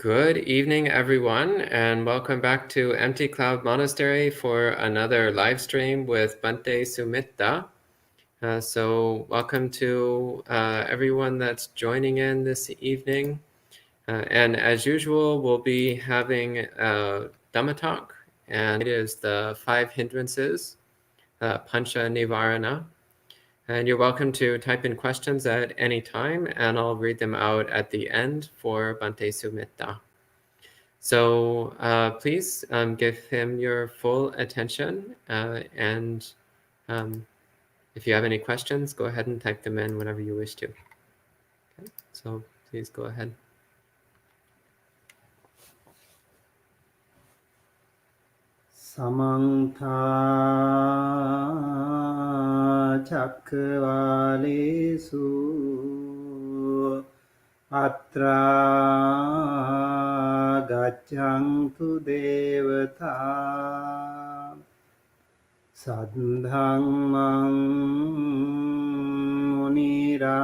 Good evening, everyone, and welcome back to Empty Cloud Monastery for another live stream with Bhante Sumitta. So welcome to everyone that's joining in this evening. And as usual, we'll be having a Dhamma talk, and it is the 5 hindrances, pañca-nīvaraṇa. And you're welcome to type in questions at any time, and I'll read them out at the end for Bhante Sumitta. So please give him your full attention, and if you have any questions, go ahead and type them in whenever you wish to. Okay, so please go ahead. Samantha Chakravalesu Atra Gachantu Devata Sadhangmang Munirajas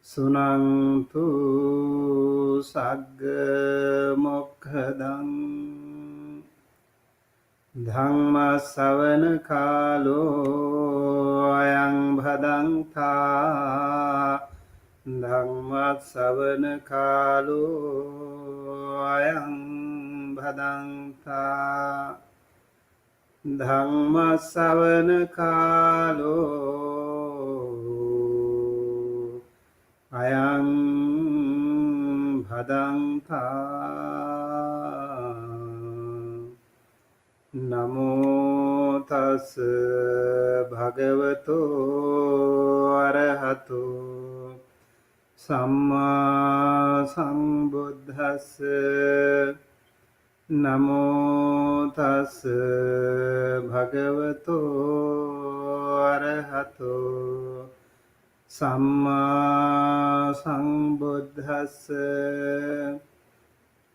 Sunantu Sagga Mokkhadan Dhamma Savana Kalo Ayang Bhadantha Dhamma Savana Kalo Ayang Bhadantha Dhamma Savana Kalo Ayang Bhadantha Namo Tassa Bhagavato Arahato Samma Sambuddhassa Namo Tassa Bhagavato Arahato Samma Sambuddhassa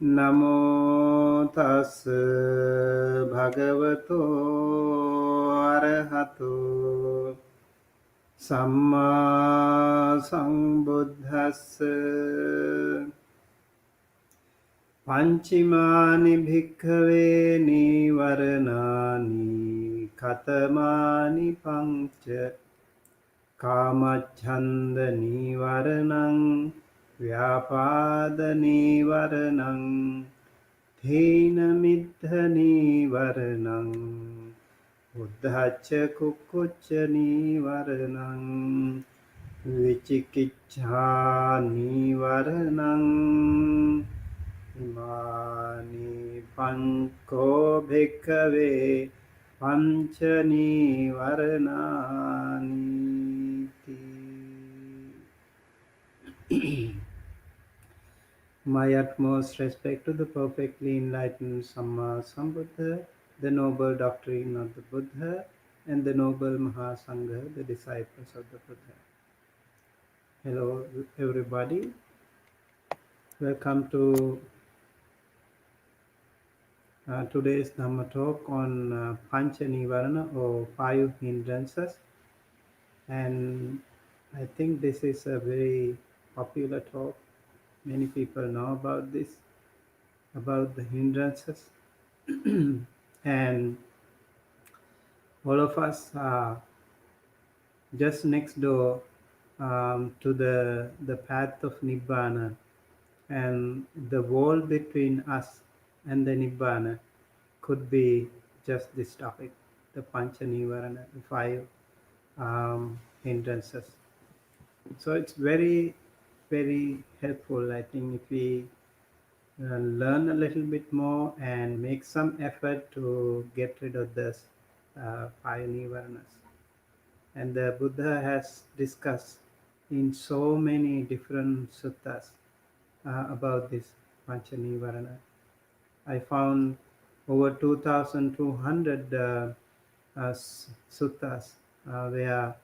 Namo Tassa Bhagavato Arahato Samma Sambuddhassa Panchimani bhikkhave nivaranani katamani pañca Kāmacchanda nīvaraṇaṃ vyapada nīvaraṇaṃ thena middha nīvaraṇaṃ uddhacca kukkucca nīvaraṇaṃ vicikicchā nīvaraṇaṃ imāni pañco bhikkhave pañca nīvaraṇāni. My utmost respect to the perfectly enlightened Samma Sambuddha, the noble doctrine of the Buddha, and the noble Mahasangha, the disciples of the Buddha. Hello, everybody. Welcome to today's Dhamma talk on pañca-nīvaraṇa, or 5 hindrances. And I think this is a very popular talk. Many people know about this, about the hindrances. And all of us are just next door to the path of Nibbana. And the wall between us and the Nibbana could be just this topic, the pañca-nīvaraṇa, the 5 hindrances. So it's very, very helpful, I think, if we learn a little bit more and make some effort to get rid of this 5 nivaranas. And the Buddha has discussed in so many different suttas about this pañca-nīvaraṇa. I found over 2,200 suttas where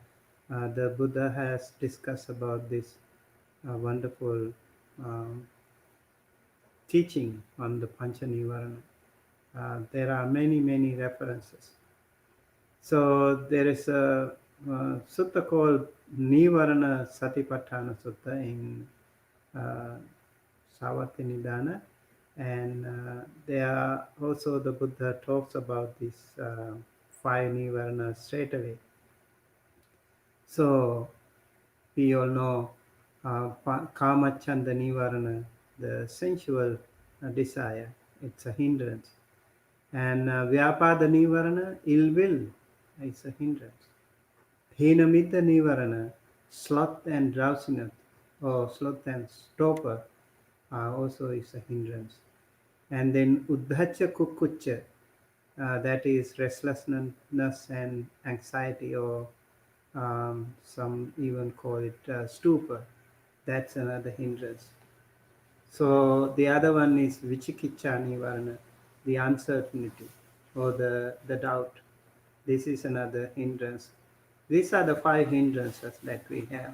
the Buddha has discussed about this wonderful teaching on the pañca-nīvaraṇa. There are many references. So there is a sutta called Nivarana Satipatthana Sutta in uh, Savatthi-Nidāna, and there also the Buddha talks about these five Nivaranas straight away. So we all know Kamachanda Nivarana, the sensual desire, it's a hindrance. And Vyapada Nivarana, ill will, is a hindrance. Hinamita Nivarana, sloth and drowsiness, or sloth and stupor, also is a hindrance. And then Uddhacha Kukucha, that is restlessness and anxiety, or some even call it stupor. That's another hindrance. So the other one is Vichikicha Nivarana, the uncertainty or the doubt. This is another hindrance. These are the five hindrances that we have.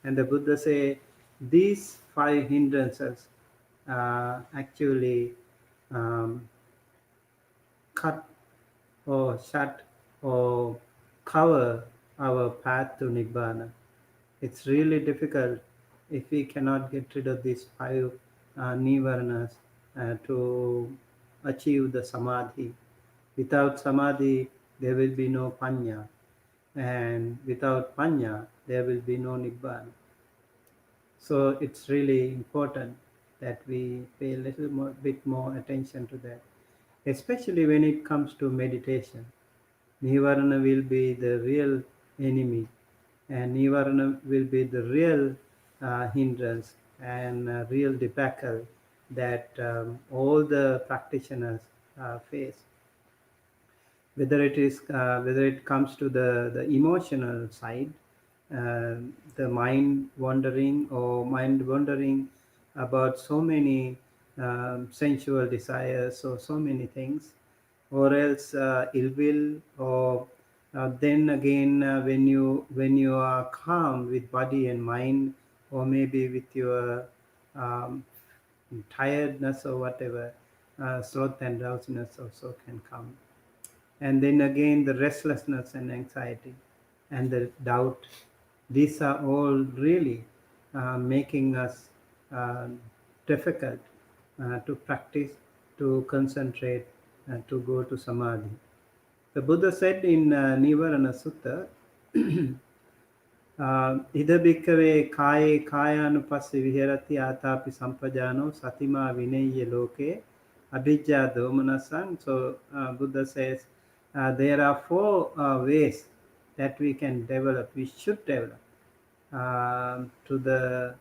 And the Buddha say these five hindrances actually um, cut or shut or cover our path to Nibbana. It's really difficult if we cannot get rid of these five nivaranas to achieve the samadhi. Without samadhi, there will be no panya, and without panya, there will be no nibbana. So it's really important that we pay a little bit more attention to that, especially when it comes to meditation. Nivarana will be the real enemy, and Nivarana will be the real hindrance and real debacle that all the practitioners face. Whether it comes to the emotional side, uh, the mind wandering about so many sensual desires or so many things, or else ill will, or then again when you are calm with body and mind, or maybe with your um, tiredness or whatever, sloth and drowsiness also can come. And then again the restlessness and anxiety and the doubt, these are all really making us uh, difficult to practice, to concentrate, to go to samadhi. The Buddha said in Nivarana Sutta, Ida bhikkhave kāye kāyanupassī viharati ātāpi sampajāno satimā vinayya loke abhijjā domanasang. So Buddha says there are four ways that we can develop, we should develop to the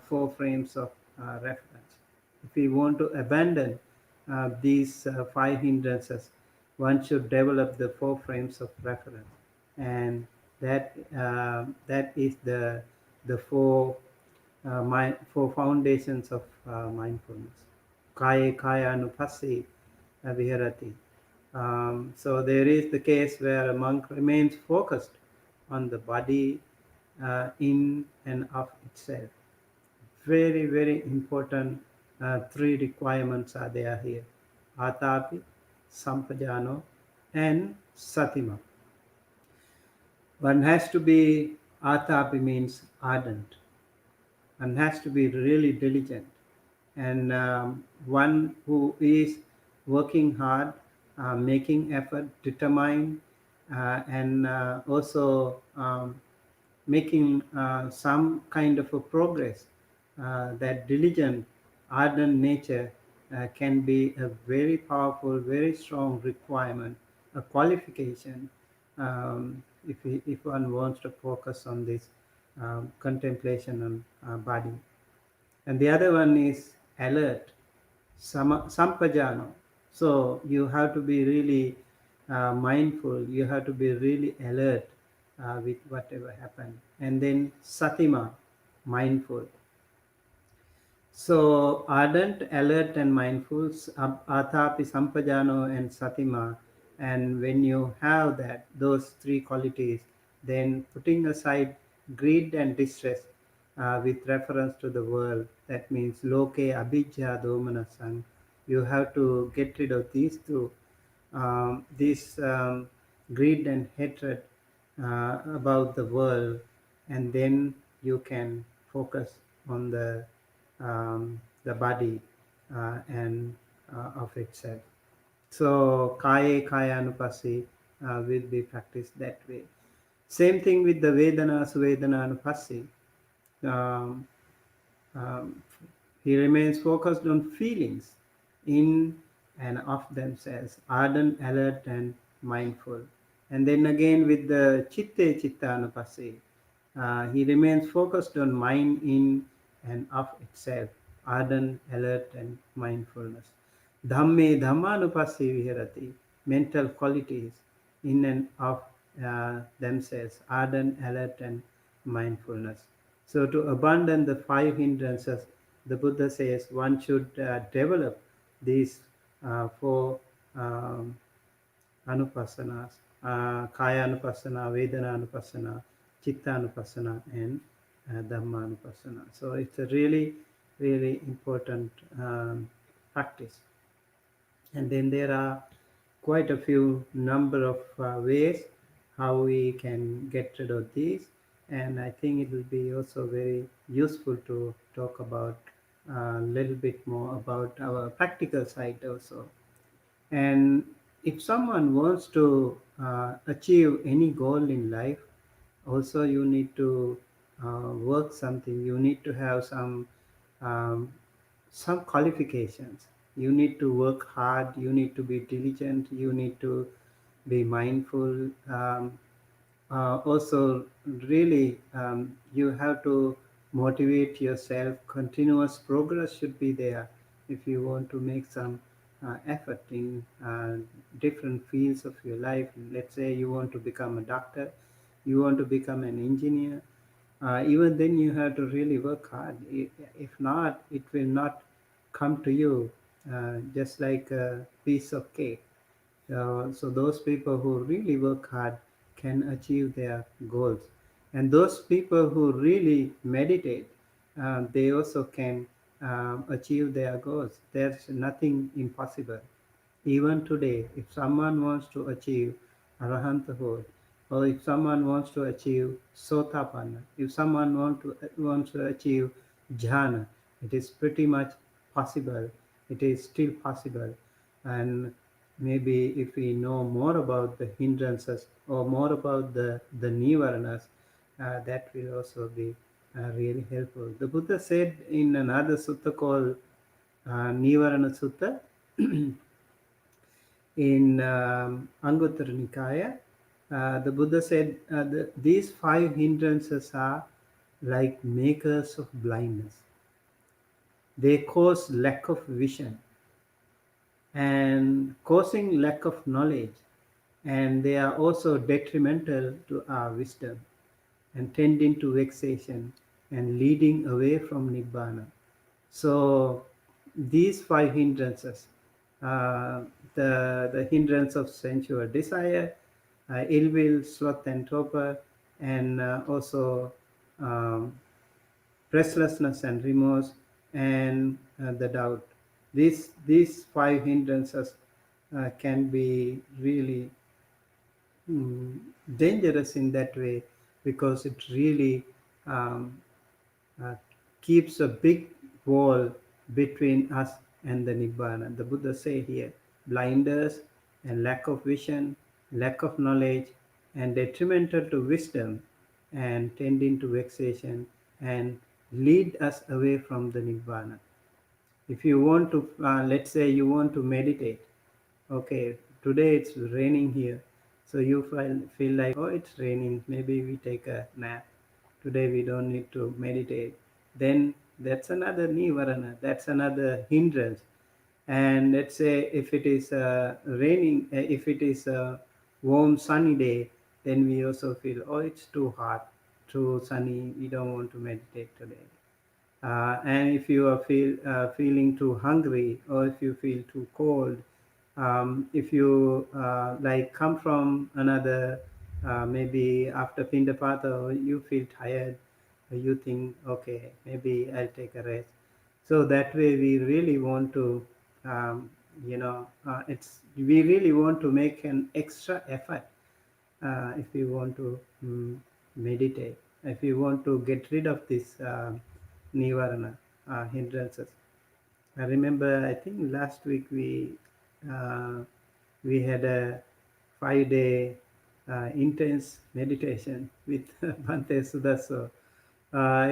four frames of reference. If we want to abandon these five hindrances, one should develop the four frames of reference, and that is the four foundations of mindfulness. Kaya anupassī viharati. So there is the case where a monk remains focused on the body in and of itself. Very, very important three requirements are there here: Atapi, Sampajano, and Satima. One has to be, Atapi means ardent. One has to be really diligent. And one who is working hard, making effort, determined, and also making some kind of a progress. That diligent, ardent nature can be a very powerful, very strong requirement, a qualification, if one wants to focus on this contemplation on body. And the other one is alert, sampajano. So you have to be really mindful, you have to be really alert with whatever happened. And then satima, mindful. So ardent, alert, and mindful, atapi, sampajano, and satima. And when you have those three qualities, then putting aside greed and distress with reference to the world, that means loke abhijja domanasang, you have to get rid of these two, greed and hatred, about the world, and then you can focus on the body and of itself. So kaya anupassi will be practiced that way. Same thing with the Vedana anupassi. Um, um, he remains focused on feelings in and of themselves, ardent, alert, and mindful. And then again with the Chitta Anupassi, he remains focused on mind in and of itself, ardent, alert, and mindfulness. Dhammanupassi Viharati, mental qualities in and of themselves, ardent, alert, and mindfulness. So, to abandon the five hindrances, the Buddha says one should develop these four um, anupasanas, kaya anupasana, vedana anupasana, chitta anupasana, and dhamma anupasana. So it's a really, really important practice. And then there are quite a few number of ways how we can get rid of these, and I think it will be also very useful to talk about a little bit more about our practical side also. And if someone wants to achieve any goal in life, also you need to work something. You need to have um, some qualifications. You need to work hard. You need to be diligent. You need to be mindful. Also, really, you have to motivate yourself. Continuous progress should be there if you want to make some effort in different fields of your life. Let's say you want to become a doctor, you want to become an engineer. Even then, you have to really work hard. If not, it will not come to you just like a piece of cake. So those people who really work hard can achieve their goals, and those people who really meditate, they also can achieve their goals. There's nothing impossible. Even today, if someone wants to achieve arahanthood, or if someone wants to achieve sotapanna, if someone wants to achieve jhana, it is pretty much possible. It is still possible. And maybe if we know more about the hindrances or more about the nivaranas, that will also be really helpful. The Buddha said in another sutta called Nivarana Sutta, in Anguttara Nikāya, the Buddha said these five hindrances are like makers of blindness. They cause lack of vision and causing lack of knowledge, and they are also detrimental to our wisdom and tending to vexation and leading away from Nibbana. So these five hindrances, uh, the hindrance of sensual desire, ill will, sloth and torpor, and also um, restlessness and remorse, and the doubt. These five hindrances can be really dangerous in that way, because it really um, uh, keeps a big wall between us and the Nibbana. The Buddha say here, blinders and lack of vision, lack of knowledge, and detrimental to wisdom, and tending to vexation, and lead us away from the Nibbana. If you want to, let's say you want to meditate, okay, today it's raining here, so you feel like, oh, it's raining, maybe we take a nap. Today we don't need to meditate. Then that's another nivarana, that's another hindrance. And let's say if it is raining, if it is a warm sunny day, then we also feel, oh, it's too hot, too sunny, we don't want to meditate today. And if you are feeling too hungry, or if you feel too cold, if you like come from another, maybe after Pindapata, you feel tired, you think, okay, maybe I'll take a rest. So that way we really want to, it's we really want to make an extra effort if you want to meditate, if you want to get rid of this nivarana, hindrances. I remember, I think last week uh, we had a 5 day intense meditation with Bhante Sudaso.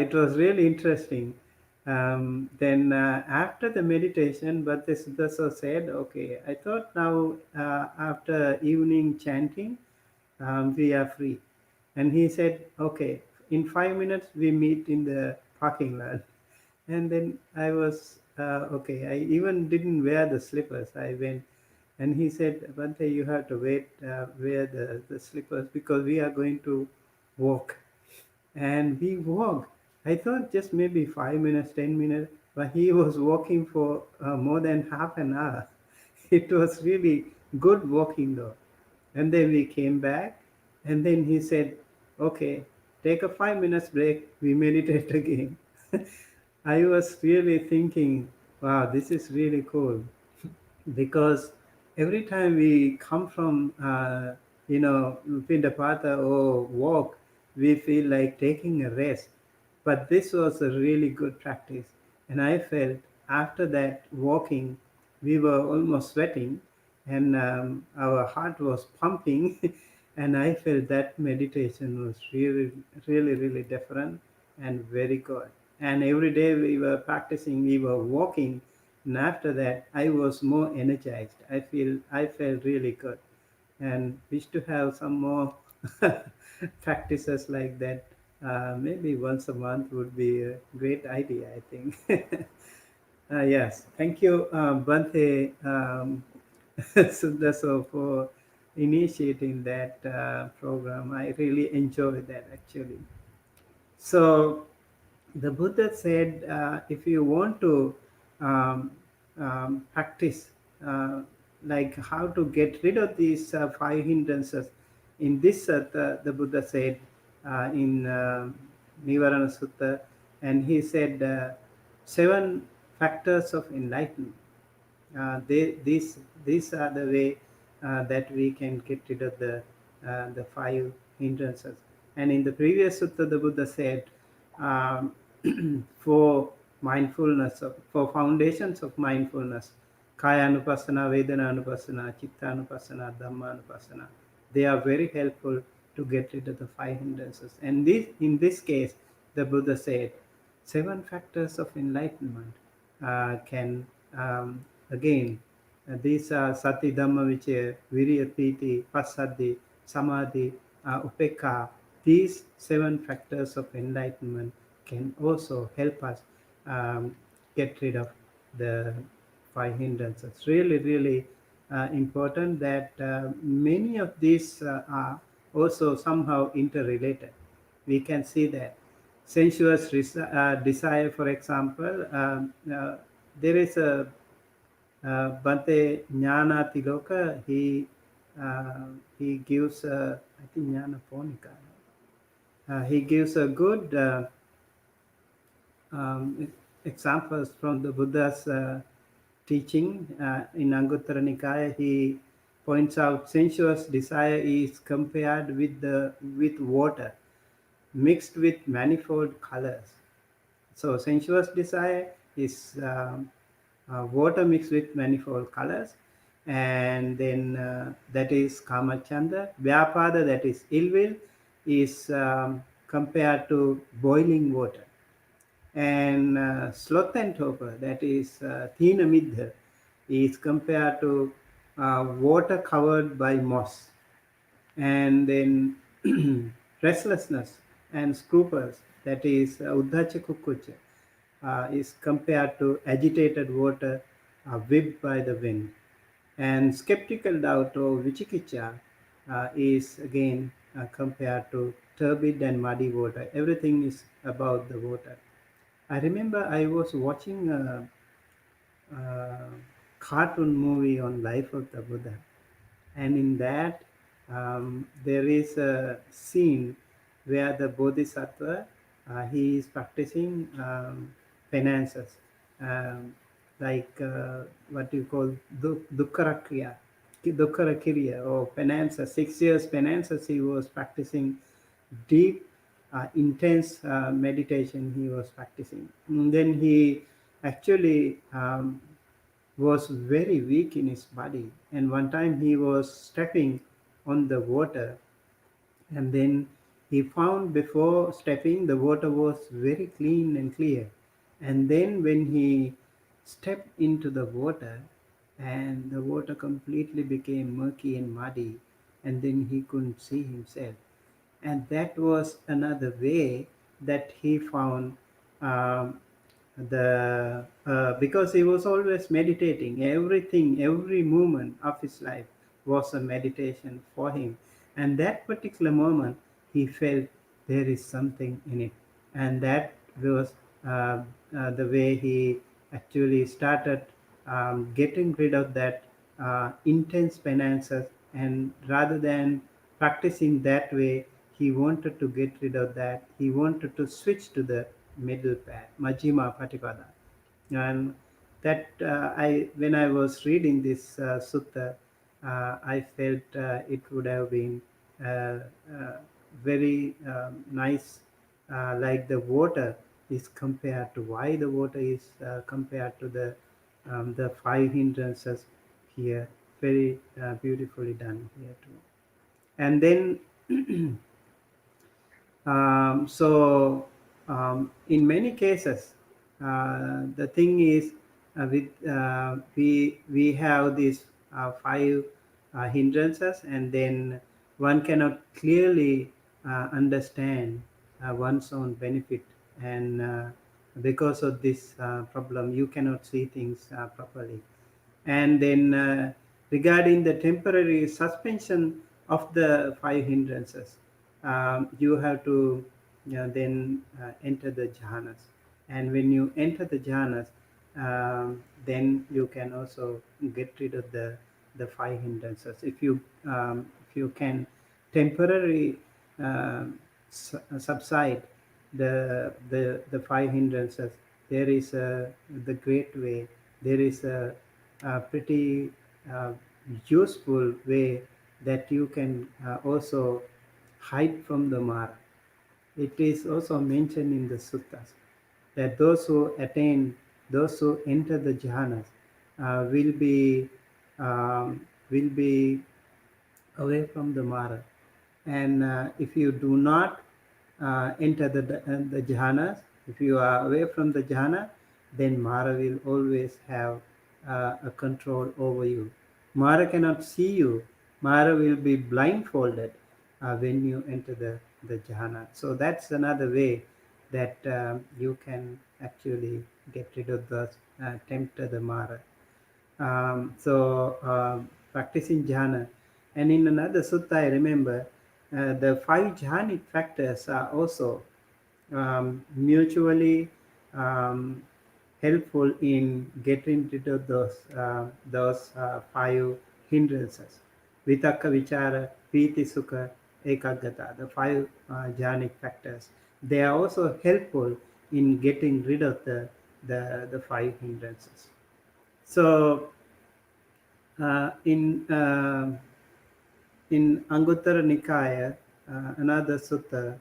It was really interesting. Then after the meditation, Bhante Sudaso said, "Okay, I thought now after evening chanting, we are free." And he said, "Okay, in 5 minutes we meet in the parking lot." And then I was okay. I even didn't wear the slippers. I went, and he said, "Bante, you have to wear the slippers because we are going to walk." And we walked. I thought just maybe 5 minutes, 10 minutes, but he was walking for more than half an hour. It was really good walking though. And then we came back, and then he said, "Okay, take a 5 minutes break. We meditate again." I was really thinking, wow, this is really cool, because every time we come from Pindapata or walk, we feel like taking a rest. But this was a really good practice, and I felt after that walking, we were almost sweating, and our heart was pumping. And I felt that meditation was really, really, really different and very good. And every day we were practicing, we were walking, and after that I was more energized. I felt really good, and wish to have some more practices like that. Maybe once a month would be a great idea, I think. Yes, thank you, Bante Sundaso, for initiating that program. I really enjoyed that actually. So the Buddha said, if you want to um, practice, like how to get rid of these five hindrances, in this the Buddha said in Nivarana Sutta, and he said 7 factors of enlightenment. These are the way that we can get rid of the five hindrances. And in the previous sutta, the Buddha said, um, for for foundations of mindfulness, kaya anupassana, vedana anupassana, chitta anupassana, dhamma anupassana, they are very helpful to get rid of the five hindrances. And in this case, the Buddha said 7 factors of enlightenment can again, these are sati, dhamma, vichaya, virya, piti, passaddhi, samadhi, upekka. These 7 factors of enlightenment can also help us um, get rid of the five hindrances. Really, really important that many of these are also somehow interrelated. We can see that sensuous desire, for example, there is a Bhante Jnana Tiloka. He gives I think Jnana Ponika. He gives a good examples from the Buddha's teaching in Anguttara Nikāya. He points out sensuous desire is compared with water mixed with manifold colors. So sensuous desire is water mixed with manifold colors, and then that is kamachanda. Vyapada, that is ill will, is compared to boiling water. And sloth and torpor, that is thina middha, is compared to water covered by moss. And then restlessness and scruples, that is uddhacha kukucha, is compared to agitated water whipped by the wind. And skeptical doubt or vichikicha is again compared to turbid and muddy water. Everything is about the water. I remember I was watching a cartoon movie on life of the Buddha, and in that there is a scene where the Bodhisattva he is practicing penances, um, like what you call dukkha kriya. Dukkara Kiriya or penance, 6 years penances he was practicing deep, intense meditation he was practicing. And then he actually was very weak in his body. And one time he was stepping on the water, and then he found before stepping the water was very clean and clear. And then when he stepped into the water, and the water completely became murky and muddy, and then he couldn't see himself. And that was another way that he found, um, the because he was always meditating. Everything, every moment of his life was a meditation for him. And that particular moment he felt there is something in it. And that was the way he actually started getting rid of that intense penances. And rather than practicing that way, he wanted to get rid of that. He wanted to switch to the middle path, Majjhima Patipada. And that I when I was reading this sutta, I felt it would have been uh, very nice, like the water is compared to, why the water is compared to the five hindrances here. Very beautifully done here too. And then in many cases, the thing is, with we have these five hindrances, and then one cannot clearly understand one's own benefit. And because of this problem, you cannot see things properly. And then regarding the temporary suspension of the five hindrances, you have to then enter the jhanas. And when you enter the jhanas, then you can also get rid of the five hindrances. If you can temporarily subside the five hindrances, there is the great way. There is a pretty uh, useful way that you can also hide from the Mara. It is also mentioned in the suttas that those who enter the jhanas will be away from the Mara. And if you do not enter the jhanas, if you are away from the jhana, then Mara will always have a control over you. Mara cannot see you. Mara will be blindfolded when you enter the jhana. So that's another way that you can actually get rid of the tempter, the Mara. Practicing jhana. And in another sutta, I remember the five jhanic factors are also mutually um, helpful in getting rid of those five hindrances. Vitakka, Vichara, Piti, Sukha, Ekaggata, the five jhanic factors. They are also helpful in getting rid of the five hindrances. So, uh, in uh, in Anguttara Nikāya, another sutta,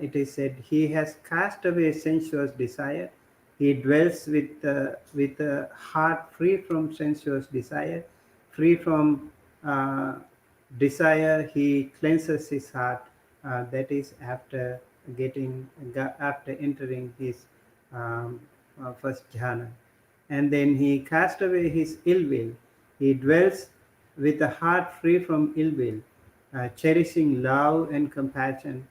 it is said, he has cast away sensuous desire. He dwells with a heart free from sensuous desire, free from uh, desire. He cleanses his heart. That is after entering his um, first jhana. And then he cast away his ill will. He dwells with a heart free from ill will, cherishing love and compassion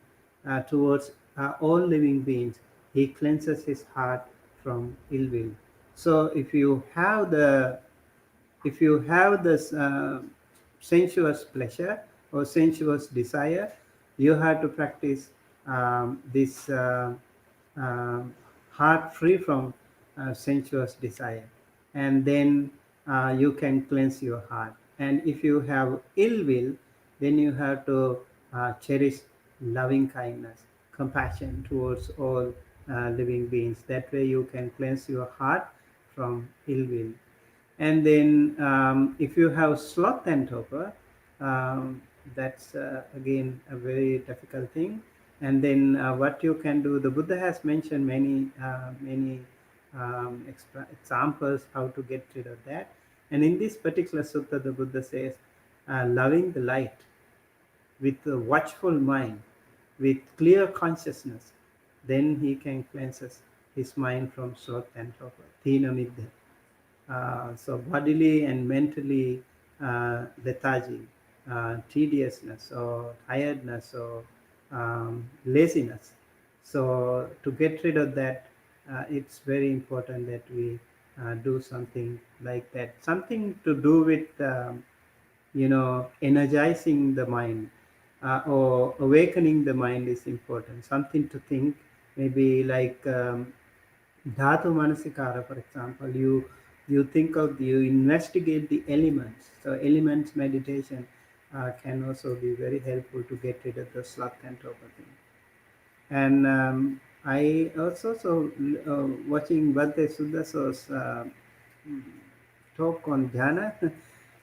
towards all living beings. He cleanses his heart from ill will. So if you have this sensuous pleasure or sensuous desire, you have to practice this uh, heart free from sensuous desire, and then you can cleanse your heart. And if you have ill will, then you have to cherish loving kindness, compassion towards all living beings. That way you can cleanse your heart from ill will. And then if you have sloth and torpor, that's again a very difficult thing. And then what you can do, the Buddha has mentioned many examples how to get rid of that. And in this particular sutta, the Buddha says, loving the light with a watchful mind, with clear consciousness, then he can cleanse his mind from sloth and torpor, thina middha. So bodily and mentally lethargy, tediousness or tiredness or laziness. So to get rid of that, it's very important that we do something like that, something to do with energizing the mind, or awakening the mind is important. Something to think, maybe like Dhatu Manasikara, for example, you think of, you investigate the elements. So elements meditation can also be very helpful to get rid of the sloth and torpor thing. And I also watching Bhante Sudaso's talk on dhyana.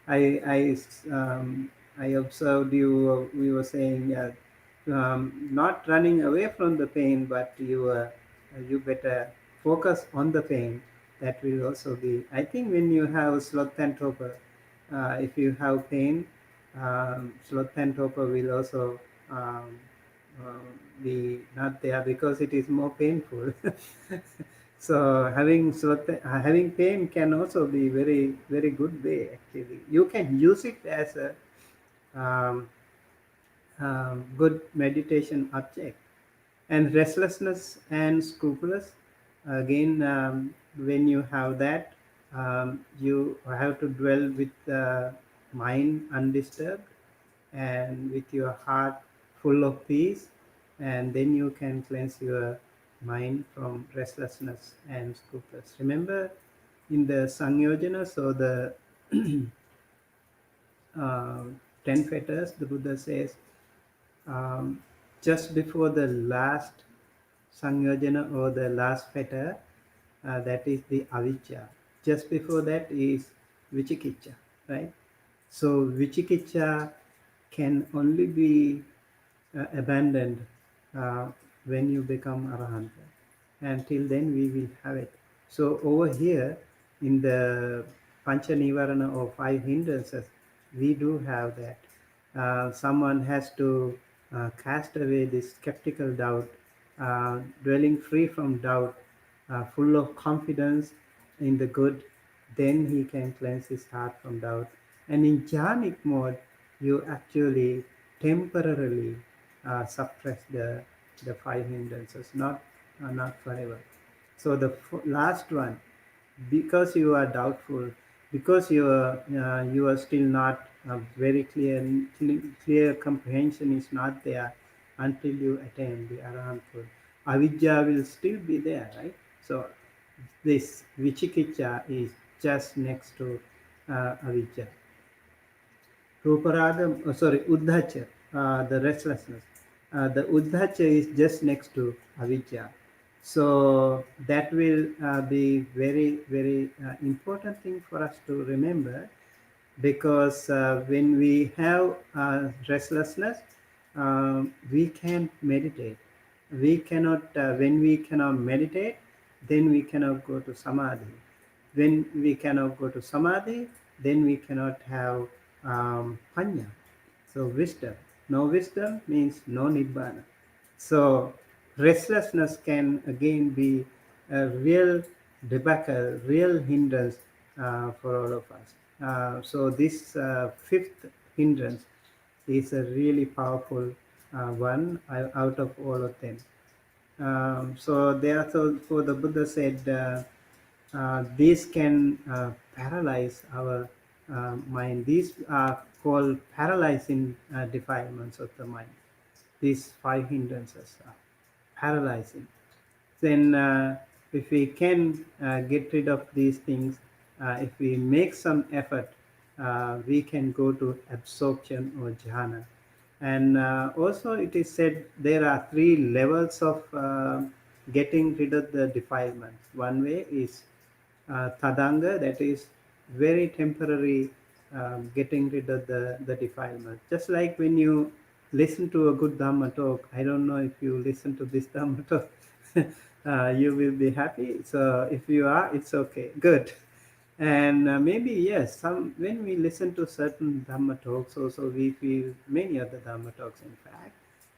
I observed you. We were saying not running away from the pain, but you better focus on the pain. That will also be. I think when you have sloth and torpor, if you have pain, sloth and torpor will also um, be not there because it is more painful. So having pain can also be very good way. Actually, you can use it as a um, good meditation object. And restlessness and scrupulous, again, when you have that, you have to dwell with the mind undisturbed and with your heart full of peace, and then you can cleanse your mind from restlessness and scrupulous. Remember, in the Sangyojana, so the uh, 10 fetters, the Buddha says, um, just before the last Sangyojana or the last fetter, that is the avijja. Just before that is vichikicha, right? So vichikicha can only be abandoned uh, when you become arahanta. Until then, we will have it. So over here in the pañca-nīvaraṇa or five hindrances, we do have that. Someone has to cast away this skeptical doubt, dwelling free from doubt, full of confidence in the good, then he can cleanse his heart from doubt. And in jhanic mode, you actually temporarily suppress the five hindrances, not forever. So the last one, because you are doubtful, because you are still not very clear comprehension is not there until you attain the arahanthood. Avidya will still be there, right? So this vichikicha is just next to avidya. Ruparagam, Uddhacha, the restlessness. The Uddhacha is just next to Avijja. So that will be very important thing for us to remember, because when we have restlessness, we can't meditate. We cannot, when we cannot meditate, then we cannot go to samadhi. When we cannot go to samadhi, then we cannot have panya, so wisdom. No wisdom means no nibbana. So restlessness can again be a real debacle, real hindrance for all of us. So this fifth hindrance is a really powerful one out of all of them. So therefore the Buddha said these can paralyze our mind. These are called paralyzing defilements of the mind. These five hindrances are paralyzing. Then if we can get rid of these things, if we make some effort, we can go to absorption or jhana. And also it is said there are three levels of getting rid of the defilements. One way is tadanga, that is very temporary, getting rid of the defilement. Just like when you listen to a good Dhamma talk, I don't know if you listen to this Dhamma talk, you will be happy. So if you are, it's okay, good. And maybe yes, some when we listen to certain Dhamma talks, also we feel many other Dhamma talks. In fact,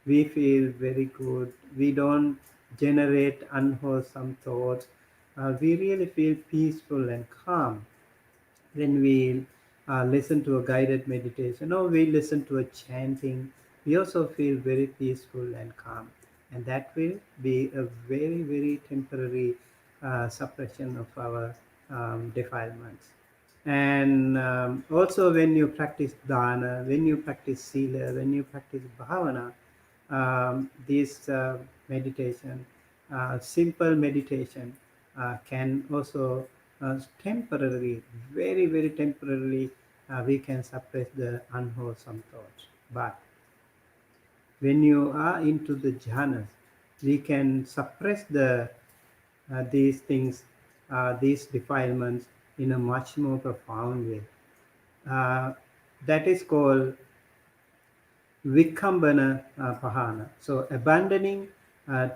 we feel very good. We don't generate unwholesome thoughts. We really feel peaceful and calm when we listen to a guided meditation or we listen to a chanting. We also feel very peaceful and calm, and that will be a very, very temporary suppression of our defilements. And also, when you practice dana, when you practice sila, when you practice bhavana, this meditation, simple meditation, can also temporarily, very, very temporarily, we can suppress the unwholesome thoughts. But when you are into the jhanas, we can suppress these things, these defilements in a much more profound way. Uh, that is called Vikambana Pahana. So abandoning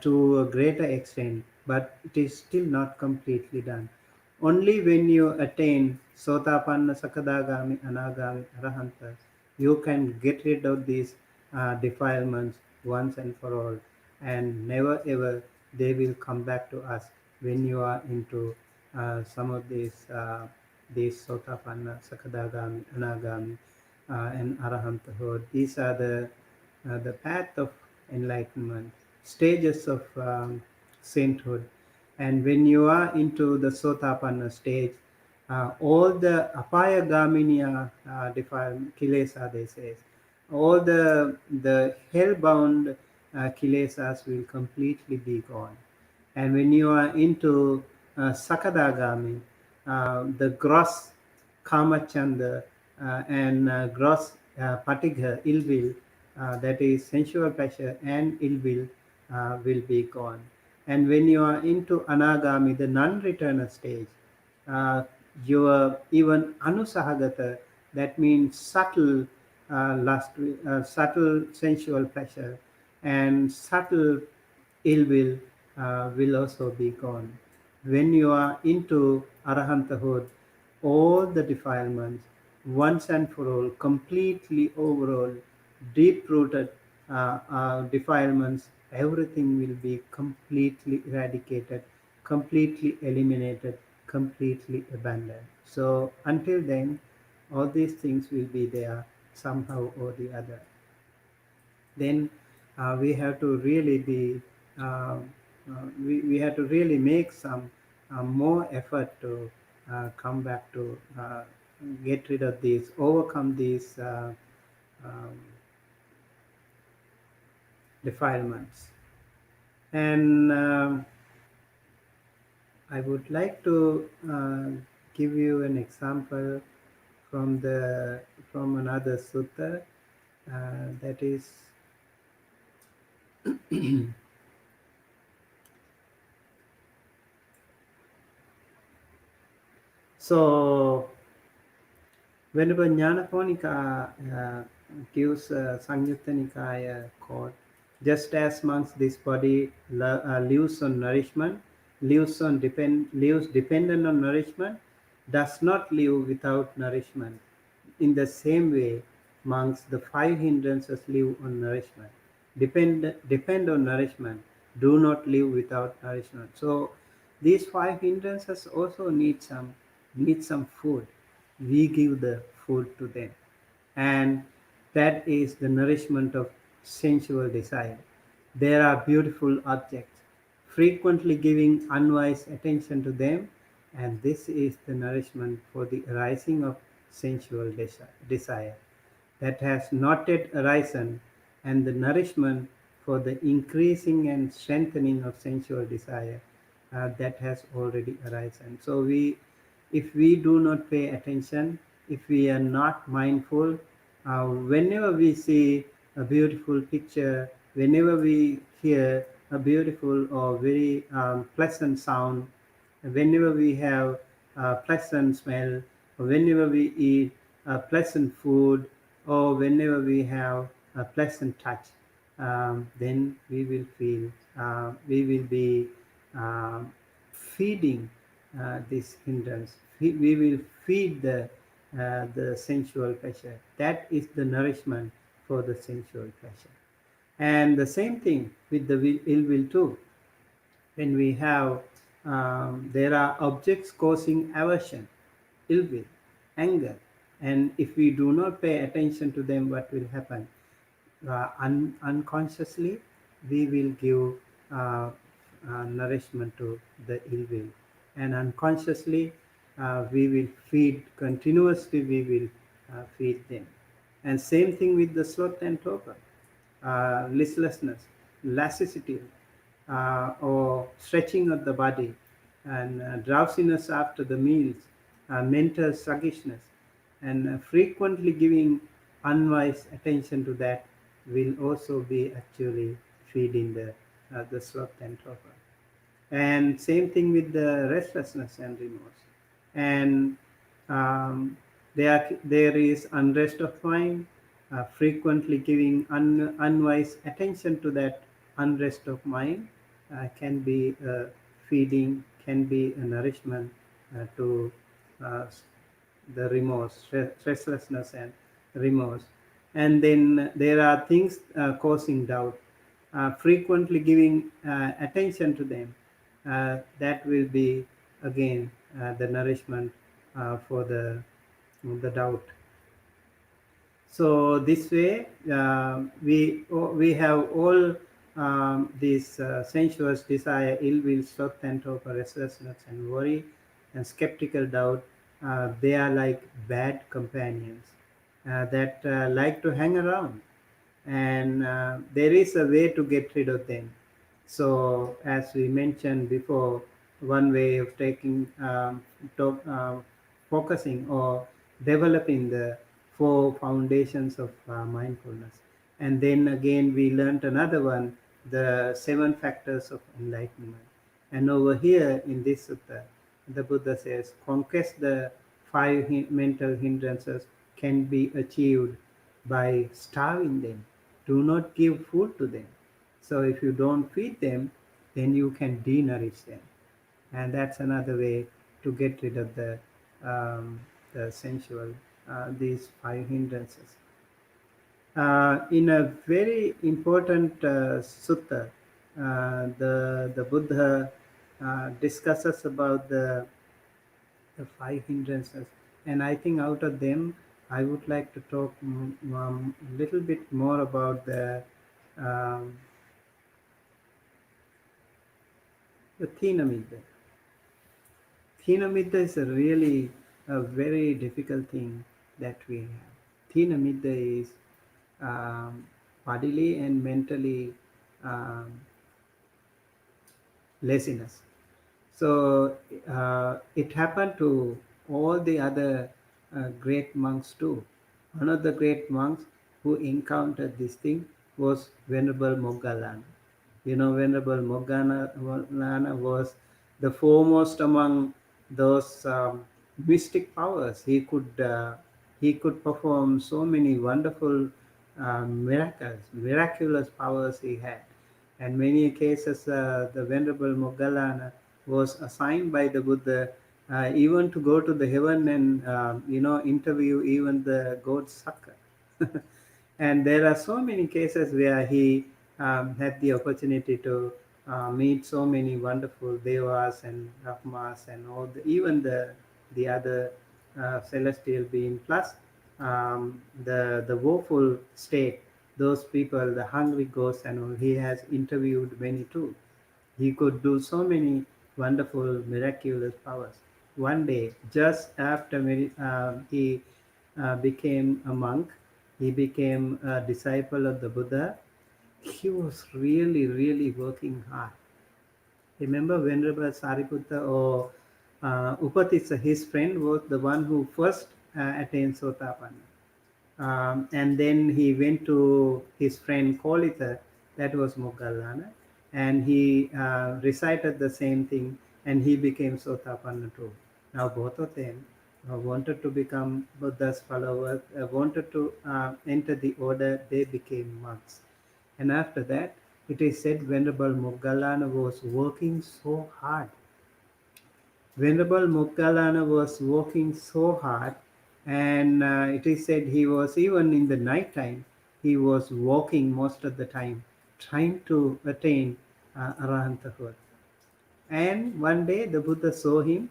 to a greater extent, but it is still not completely done. Only when you attain Sotapanna, Sakadagami, Anagami, Arahanta, you can get rid of these defilements once and for all, and never ever they will come back to us when you are into some of these Sotapanna, Sakadagami, Anagami, and Arahanthood. These are the path of enlightenment, stages of sainthood. And when you are into the Sotapanna stage, all the apayagaminya defilement, kilesa, they say, all the hell-bound kilesas will completely be gone. And when you are into Sakadagami, the gross Kamachanda and gross Patigha, ill will, that is sensual pleasure and ill will be gone. And when you are into Anagami, the non-returner stage, uh, your even Anusahagata, that means subtle lust, subtle sensual pleasure, and subtle ill will also be gone. When you are into Arahanthood, all the defilements, once and for all, completely overall, deep rooted defilements, everything will be completely eradicated, completely eliminated, completely abandoned. So until then, all these things will be there somehow or the other. Then we have to really be we have to really make some more effort to come back to get rid of these, overcome these um, defilements. And I would like to give you an example from the from another sutta, that is so whenever Nyanaponika gives Samyutta Nikāya quote, just as monks this body lives on nourishment, lives dependent on nourishment, does not live without nourishment. In the same way, monks, the five hindrances live on nourishment, depend on nourishment, do not live without nourishment. So these five hindrances also need some food. We give the food to them, and that is the nourishment of sensual desire. There are beautiful objects, frequently giving unwise attention to them, and this is the nourishment for the arising of sensual desire that has not yet arisen, and the nourishment for the increasing and strengthening of sensual desire that has already arisen. So if we do not pay attention, if we are not mindful, whenever we see a beautiful picture, whenever we hear a beautiful or very pleasant sound, whenever we have a pleasant smell, or whenever we eat pleasant food, or whenever we have a pleasant touch, then we will feel, we will be feeding this hindrance. We will feed the sensual pleasure. That is the nourishment for the sensual pleasure. And the same thing with the ill will too. When we have, there are objects causing aversion, ill will, anger, and if we do not pay attention to them, what will happen? Unconsciously, we will give nourishment to the ill will, and unconsciously, we will feed continuously. We will feed them, and same thing with the sloth and torpor, listlessness, lassitude, or stretching of the body, and drowsiness after the meals, mental sluggishness, and frequently giving unwise attention to that will also be actually feeding the sloth and torpor. And same thing with the restlessness and remorse. And there is unrest of mind, frequently giving unwise attention to that unrest of mind can be feeding, can be a nourishment to uh, the remorse, restlessness and remorse. And then there are things causing doubt, frequently giving attention to them, that will be again the nourishment for the doubt. So this way, we have all these sensuous desire, ill will, sloth and torpor, restlessness and worry, and skeptical doubt. They are like bad companions that like to hang around, and there is a way to get rid of them. So, as we mentioned before, one way of focusing or developing the four foundations of mindfulness. And then again, we learned another one, the seven factors of enlightenment. And over here in this sutta, the Buddha says, conquest the five mental hindrances can be achieved by starving them. Do not give food to them. So if you don't feed them, then you can de-nourish them, and that's another way to get rid of the sensual, these five hindrances. In a very important sutta, the Buddha discusses about the five hindrances, and I think out of them, I would like to talk a little bit more about um, the Thinamidda. Thinamidda is really a very difficult thing that we have. Thinamidda is bodily and mentally um, laziness. So it happened to all the other great monks too. One of the great monks who encountered this thing was Venerable Moggallana. You know, Venerable Moggallana was the foremost among those mystic powers. He could perform so many wonderful miracles, miraculous powers he had. And many cases, the Venerable Moggallana was assigned by the Buddha even to go to the heaven and interview even the god Sakka. And there are so many cases where he had the opportunity to meet so many wonderful devas and brahmas and all even the other celestial being, plus the woeful state, those people, the hungry ghosts and all. He has interviewed many too. He could do so many wonderful miraculous powers. One day, just after he became a monk, he became a disciple of the Buddha. He was really, really working hard. Remember, Venerable Sariputta or Upatissa, his friend, was the one who first attained Sotapanna. And then he went to his friend Kolita, that was Moggallana, and he recited the same thing, and he became Sotapanna too. Now both of them wanted to become Buddha's followers, wanted to enter the order, they became monks. And after that, it is said Venerable Moggallana was working so hard. Venerable Moggallana was working so hard, and it is said he was, even in the night time, he was walking most of the time, trying to attain Arahanthood. And one day the Buddha saw him.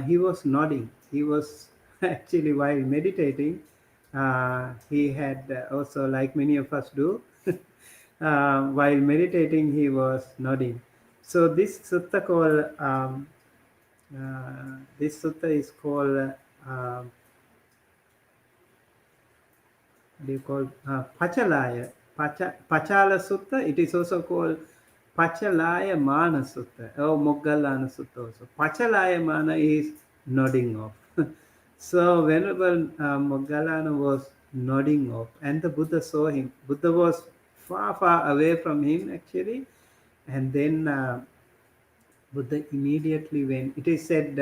He was nodding. He was actually, while meditating, he had also, like many of us do, while meditating, he was nodding. So this sutta is called what do you call Pachalaya, Pachala Sutta. It is also called Pachalaya Mana Sutta or Moggallana Sutta also. Pachalaya Mana is nodding off. So Venerable Moggallana was nodding off, and the Buddha saw him. Buddha was far, far away from him actually, and then Buddha immediately went. It is said,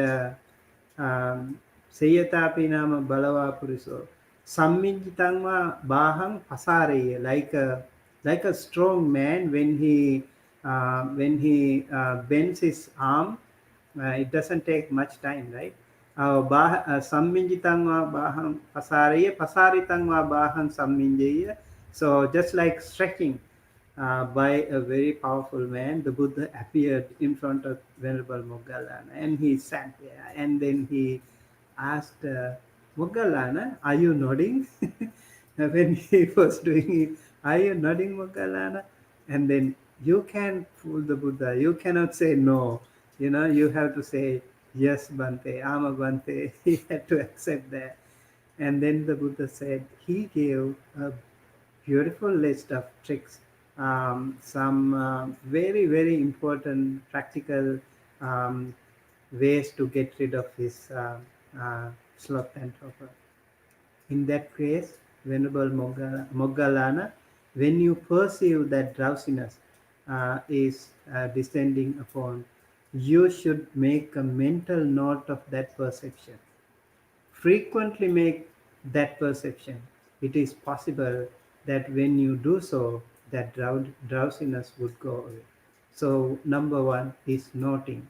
Seyatapi nama balava puriso sammijitangma bahang pasare, like a strong man when he bends his arm, it doesn't take much time, right? Samminjitangva bahang pasaraya pasaritangva bahang samminjaya. So just like stretching by a very powerful man, the Buddha appeared in front of Venerable Moggallana, and he sat there, and then he asked Moggallana, "Are you nodding?" When he was doing it, "Are you nodding, Moggallana?" And then you can't fool the Buddha. You cannot say no. You have to say, "Yes, Bhante, I'm a Bhante." He had to accept that. And then the Buddha said, he gave a beautiful list of tricks, some very, very important practical ways to get rid of his sloth and torpor. In that case, Venerable Moggallana, when you perceive that drowsiness is descending upon, you should make a mental note of that perception. Frequently make that perception. It is possible that when you do so, that drowsiness would go away. So number one is noting.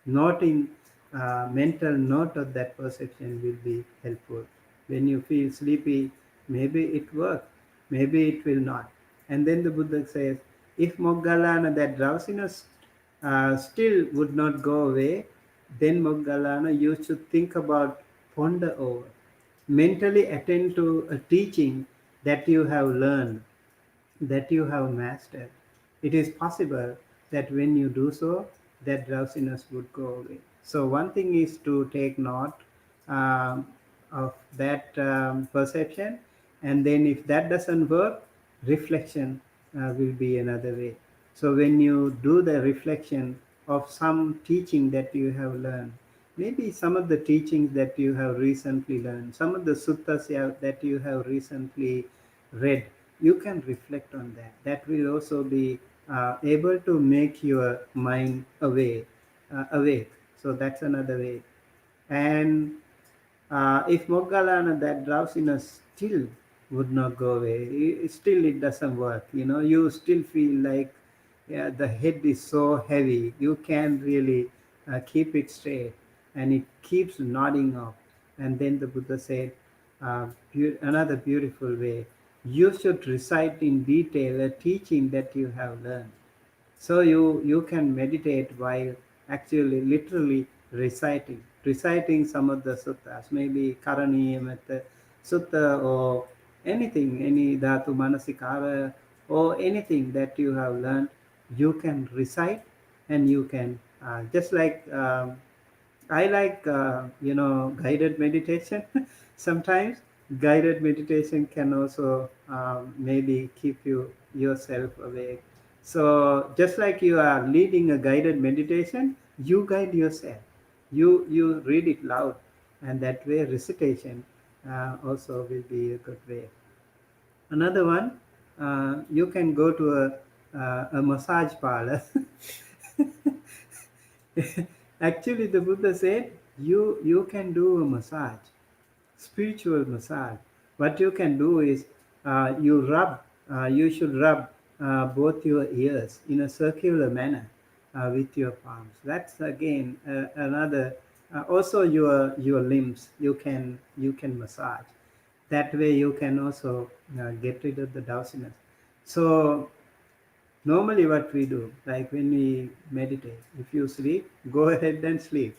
Noting, mental note of that perception will be helpful. When you feel sleepy, maybe it works, maybe it will not. And then the Buddha says, if Moggallana, that drowsiness still would not go away, then Moggallana, you should think about, ponder over, mentally attend to a teaching that you have learned, that you have mastered. It is possible that when you do so, that drowsiness would go away. So one thing is to take note um, of that perception, and then if that doesn't work, reflection will be another way. So when you do the reflection of some teaching that you have learned, maybe some of the teachings that you have recently learned, some of the suttas that you have recently read, you can reflect on that. That will also be able to make your mind awake. So that's another way. And if Moggallana, that drowsiness still would not go away, still it doesn't work. You still feel like, yeah, the head is so heavy, you can't really keep it straight, and it keeps nodding off. And then the Buddha said, another beautiful way, you should recite in detail a teaching that you have learned. So you can meditate while actually literally reciting some of the suttas, maybe Karaniya method sutta, or anything, any Dhatu Manasikara, or anything that you have learned, you can recite, and you can just like I like guided meditation. Sometimes guided meditation can also maybe keep yourself awake. So just like you are leading a guided meditation, you guide yourself. You read it loud, and that way recitation also will be a good way. Another one, you can go to a massage parlor. Actually, the Buddha said, You can do a massage, spiritual massage. What you can do is you should rub both your ears in a circular manner with your palms. That's again another. Also, your limbs you can massage. That way, you can also get rid of the drowsiness. So normally what we do, like when we meditate, if you sleep, go ahead and sleep.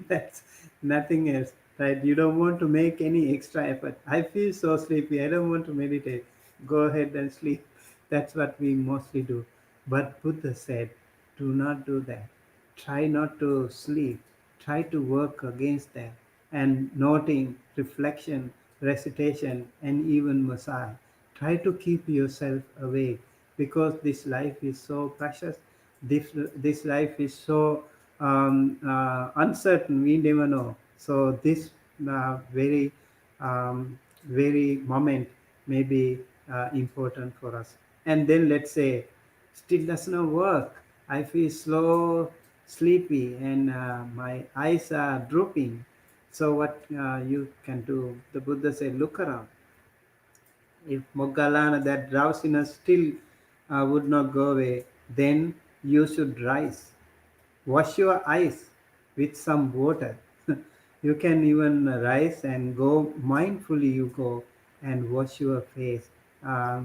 That's nothing else, right? You don't want to make any extra effort. I feel so sleepy, I don't want to meditate. Go ahead and sleep. That's what we mostly do. But Buddha said, do not do that. Try not to sleep. Try to work against that. And noting, reflection, recitation, and even massage. Try to keep yourself awake, because this life is so precious. This life is so uncertain. We never know. So this very very moment may be important for us. And then let's say still does not work. I feel slow, sleepy, and my eyes are drooping. So what you can do? The Buddha said, look around. If Moggallana, that drowsiness still would not go away, then you should rise. Wash your eyes with some water. You can even rise and go mindfully. You go and wash your face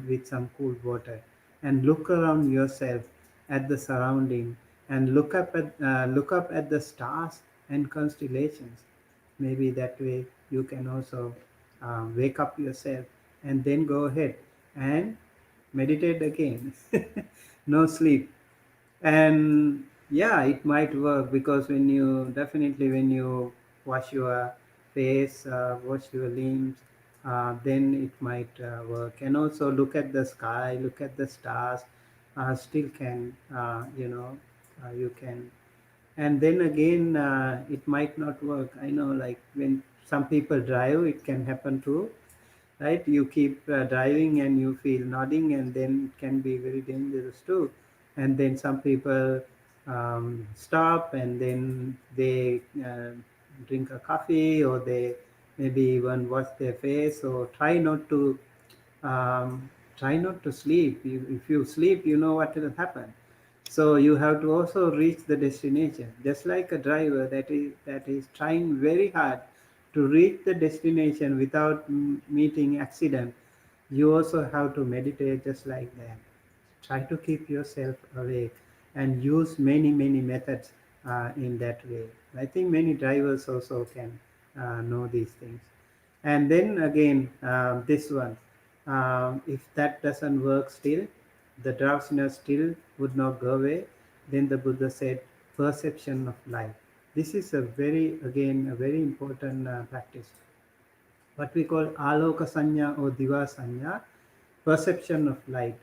with some cool water, and look around yourself at the surrounding, and look up at the stars and constellations. Maybe that way you can also wake up yourself, and then go ahead and meditate again. No sleep. And yeah, it might work, because when you wash your face, wash your limbs, then it might work. And also look at the sky, look at the stars. Still can you can. And then again, it might not work. I know, like when some people drive, it can happen too, right? You keep driving and you feel nodding, and then it can be very dangerous too. And then some people stop, and then they drink a coffee, or they maybe even wash their face, or um, try not to sleep. If you sleep, you know what will happen. So you have to also reach the destination, just like a driver that is trying very hard to reach the destination without meeting accident. You also have to meditate just like that. Try to keep yourself awake, and use many methods in that way. I think many drivers also can know these things. And then again, this one, if that doesn't work still, the drowsiness still would not go away, then the Buddha said, perception of light. This is a very important practice, what we call aloka sanya or diva sanya, perception of light.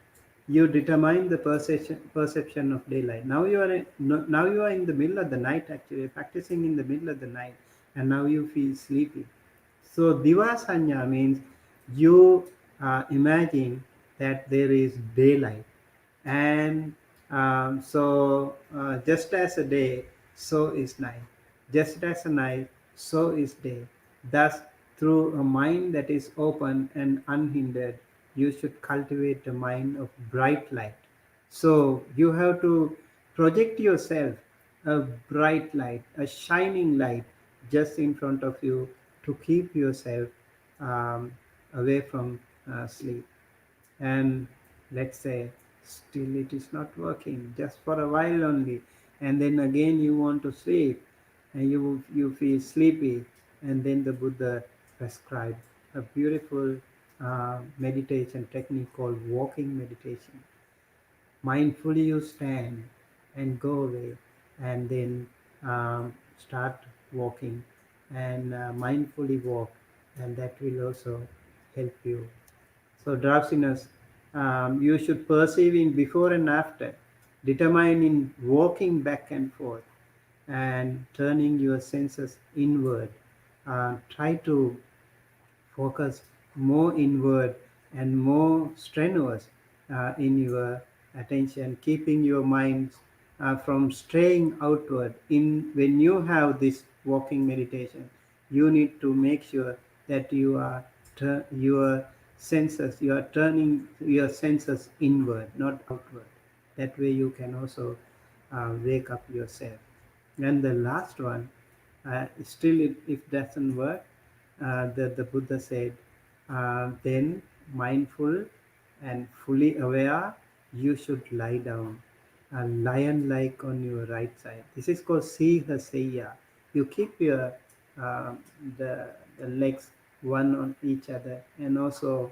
You determine the perception of daylight. Now you are in the middle of the night, actually practicing in the middle of the night, and now you feel sleepy. So diva sanya means you imagine that there is daylight, and just as a day, so is night. Just as a night, so is day. Thus, through a mind that is open and unhindered, you should cultivate a mind of bright light. So you have to project yourself a bright light, a shining light just in front of you, to keep yourself um, away from sleep. And let's say still it is not working, just for a while only, and then again you want to sleep, and you feel sleepy, and then the Buddha prescribed a beautiful meditation technique called walking meditation. Mindfully you stand and go away, and then start walking, and mindfully walk, and that will also help you. So drowsiness, you should perceive in before and after, determine in walking back and forth, and turning your senses inward. Try to focus more inward and more strenuous in your attention, keeping your mind from straying outward. In when you have this walking meditation, you need to make sure that your senses, you are turning your senses inward, not outward. That way you can also wake up yourself. And the last one, still if doesn't work, the Buddha said, then mindful and fully aware, you should lie down, lion-like on your right side. This is called Siha. You keep your uh, the legs one on each other, and also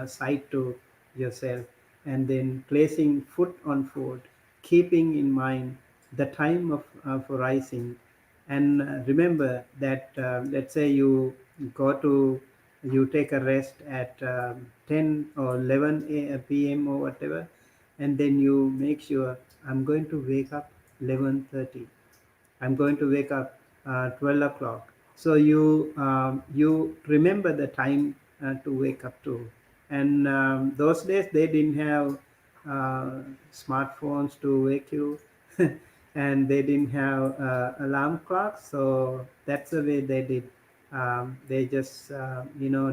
side to yourself, and then placing foot on foot, keeping in mind the time of rising. And remember that, let's say you take a rest at 10 or 11 p.m. or whatever, and then you make sure, I'm going to wake up 11:30, I'm going to wake up 12 o'clock. So you remember the time to wake up to. And those days they didn't have smartphones to wake you, and they didn't have alarm clocks. So that's the way they did. They just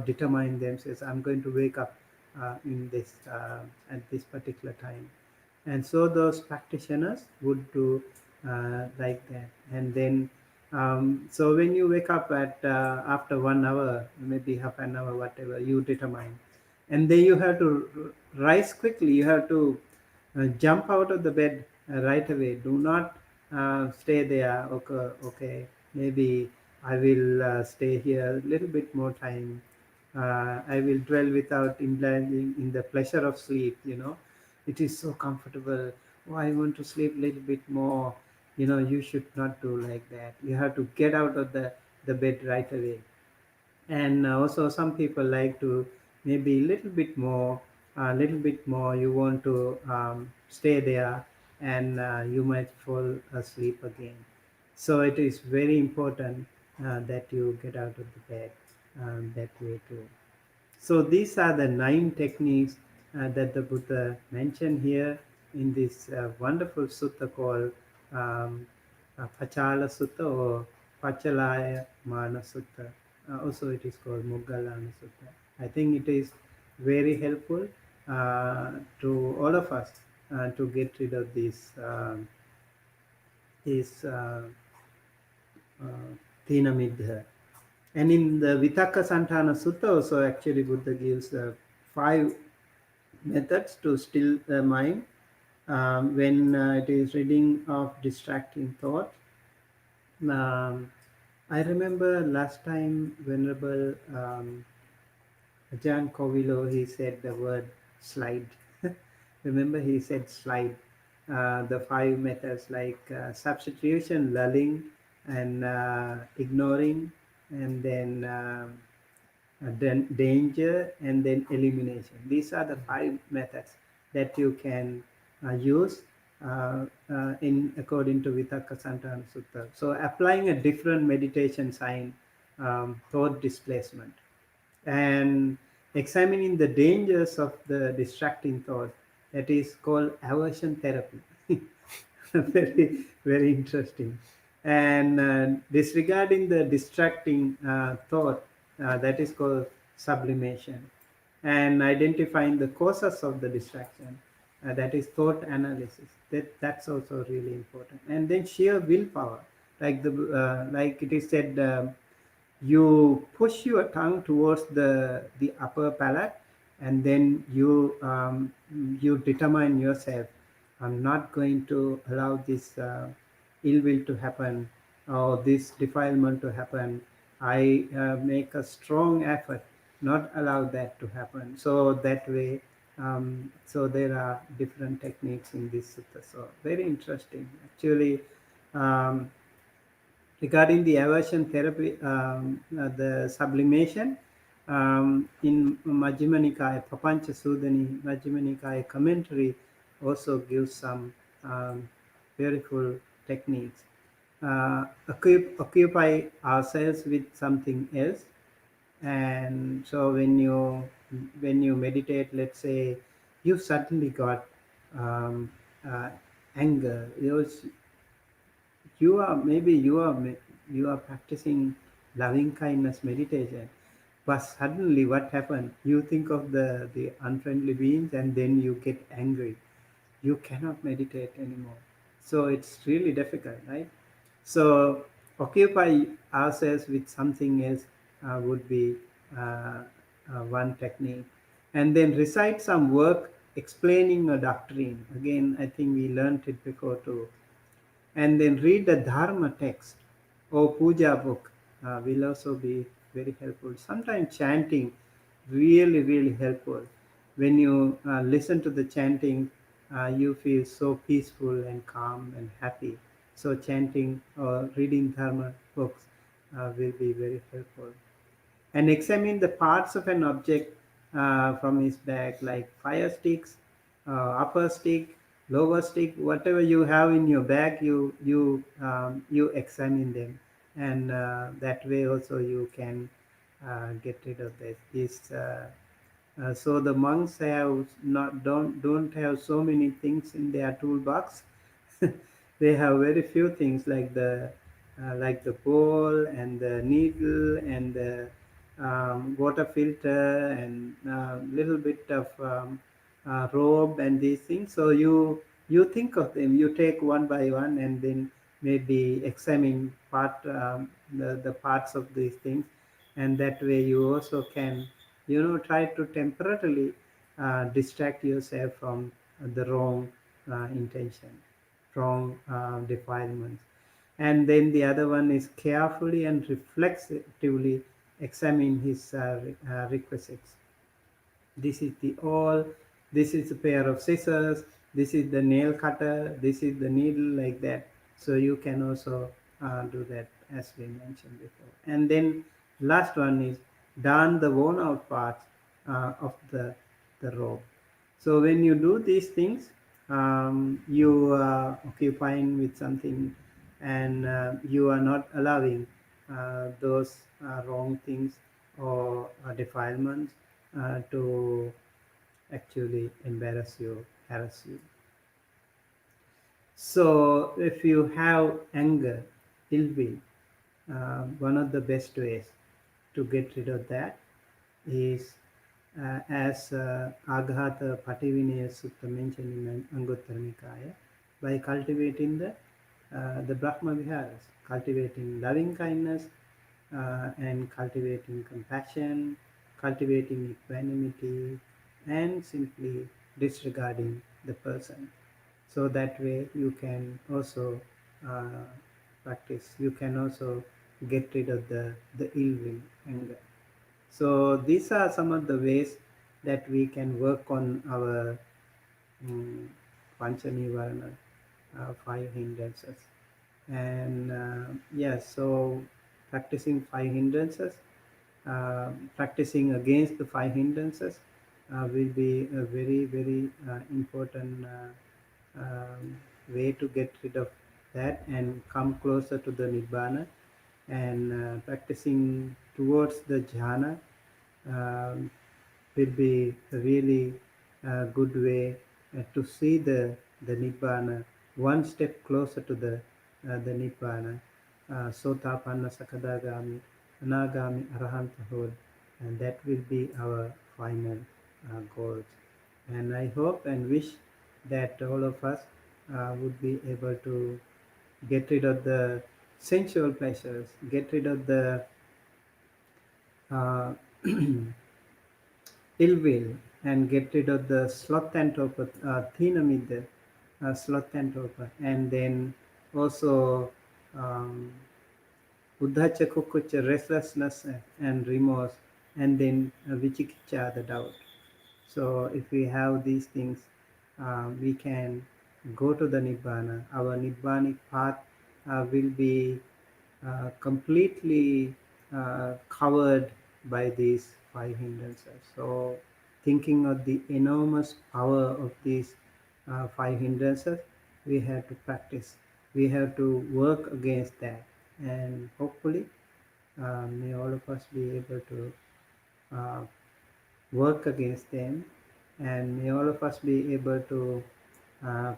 determine themselves. I'm going to wake up in this at this particular time, and so those practitioners would do like that. And then so when you wake up at after 1 hour, maybe half an hour, whatever you determine, and then you have to rise quickly. You have to jump out of the bed right away. Do not stay there. Okay, okay, maybe I will stay here a little bit more time. I will dwell without indulging in the pleasure of sleep. It is so comfortable. Oh, I want to sleep a little bit more. You should not do like that. You have to get out of the bed right away. And also some people like to maybe a little bit more. You want to stay there, and you might fall asleep again. So it is very important that you get out of the bed that way too. So these are the 9 techniques that the Buddha mentioned here in this wonderful sutta called Pachala Sutta or Pachalaya Mana Sutta. Also it is called Moggallana Sutta. I think it is very helpful to all of us to get rid of this Tina Middha. And in the Vitakka Santana Sutta also, actually Buddha gives 5 methods to still the mind when it is reading of distracting thoughts. Um, I remember last time Venerable Ajahn Kovilo, he said the word slide. Remember he said slide. The 5 methods like substitution, lulling, and ignoring, and then danger, and then elimination. These are the 5 methods that you can use in according to Vitakka Santana Sutta. So applying a different meditation sign, thought displacement, and examining the dangers of the distracting thought, that is called aversion therapy. Very, very interesting. And disregarding the distracting thought, that is called sublimation. And identifying the causes of the distraction, that is thought analysis. That's also really important. And then sheer willpower, like it is said, you push your tongue towards the upper palate, and then you determine yourself, I'm not going to allow this ill will to happen, or this defilement to happen. I make a strong effort not allow that to happen. So that way, so there are different techniques in this sutta. So very interesting actually. um, Regarding the aversion therapy, the sublimation, in Majjhima Nikāya, Papancha Sudani Majjhima Nikāya commentary also gives some beautiful techniques. Occupy ourselves with something else. And so when you meditate, let's say you suddenly got um, uh, anger. You are maybe you are practicing loving kindness meditation, but suddenly what happened? You think of the unfriendly beings and then you get angry. You cannot meditate anymore. So it's really difficult, right? So occupy ourselves with something else would be uh, one technique, and then recite some work explaining a doctrine. Again, I think we learned it before too, and then read the dharma text or puja book will also be very helpful. Sometimes chanting really helpful. When you listen to the chanting, you feel so peaceful and calm and happy. So chanting or reading dharma books will be very helpful, and examine the parts of an object from his bag, like fire sticks, upper stick, lower stick, whatever you have in your bag, you examine them, and that way also you can get rid of this. So the monks have not don't have so many things in their toolbox. They have very few things like the bowl and the needle and the water filter and little bit of robe and these things. So you think of them, you take one by one and then maybe examine the parts of these things, and that way you also can try to temporarily distract yourself from the wrong intention, wrong defilements. And then the other one is carefully and reflexively examine his requisites. This is the all, this is a pair of scissors, this is the nail cutter, this is the needle, like that. So you can also do that, as we mentioned before. And then last one is darn the worn out parts of the robe. So when you do these things, you are occupying with something, and you are not allowing those wrong things or defilements to actually embarrass you, harass you. So if you have anger, ill will, one of the best ways to get rid of that is as Aghata Pativinaya Sutta mentioned in Anguttara Nikāya, by cultivating the Brahma Viharas, cultivating loving kindness and cultivating compassion, cultivating equanimity, and simply disregarding the person. So that way you can also uh, practice, you can also get rid of the ill will, anger. So these are some of the ways that we can work on our um, pañca-nīvaraṇa, five hindrances. And yes, so practicing five hindrances, practicing against the five hindrances will be a very important way to get rid of that and come closer to the nibbana, and practicing towards the jhana um, will be a really good way to see the nibbana one step closer to the nibbana, sotapanna, sakadagami, anagami, arahantahod, and that will be our final goals. And I hope and wish that all of us would be able to get rid of the sensual pleasures, get rid of the uh, ill will, and get rid of the sloth and torpor, thinamidda, sloth and torpor, and then also um, uddhacha, kukucha, restlessness and remorse, and then vichikicha, the doubt. So if we have these things, we can go to the nibbana. Our nibbanic path will be completely covered by these five hindrances. So thinking of the enormous power of these five hindrances, we have to practice. We have to work against that, and hopefully, may all of us be able to uh, work against them, and may all of us be able to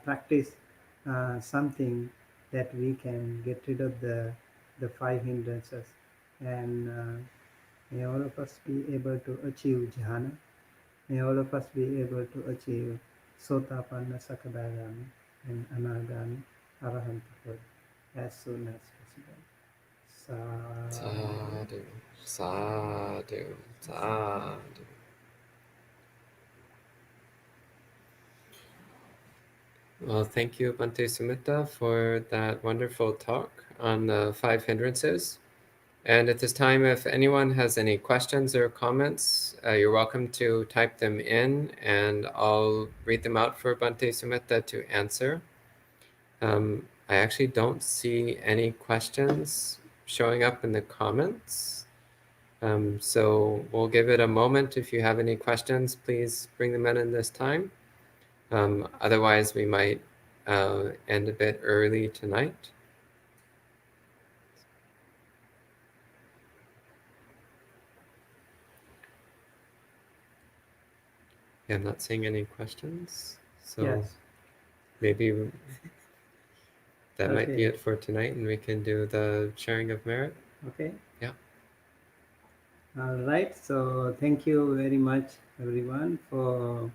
practice something that we can get rid of the five hindrances, and may all of us be able to achieve jhana. May all of us be able to achieve Sotapanna, Sakadagami, and Anagami, Arahanthood as soon as possible. Sadhu, sadhu, sadhu. Well, thank you, Bhante Sumitta, for that wonderful talk on the five hindrances. And at this time, if anyone has any questions or comments, you're welcome to type them in, and I'll read them out for Bhante Sumitta to answer. I actually don't see any questions showing up in the comments. So we'll give it a moment. If you have any questions, please bring them in this time. Otherwise, we might end a bit early tonight. Yeah, I'm not seeing any questions. So Yes. maybe that might be Okay. it for tonight, and we can do the sharing of merit. Okay. Yeah. All right. So thank you very much, everyone, for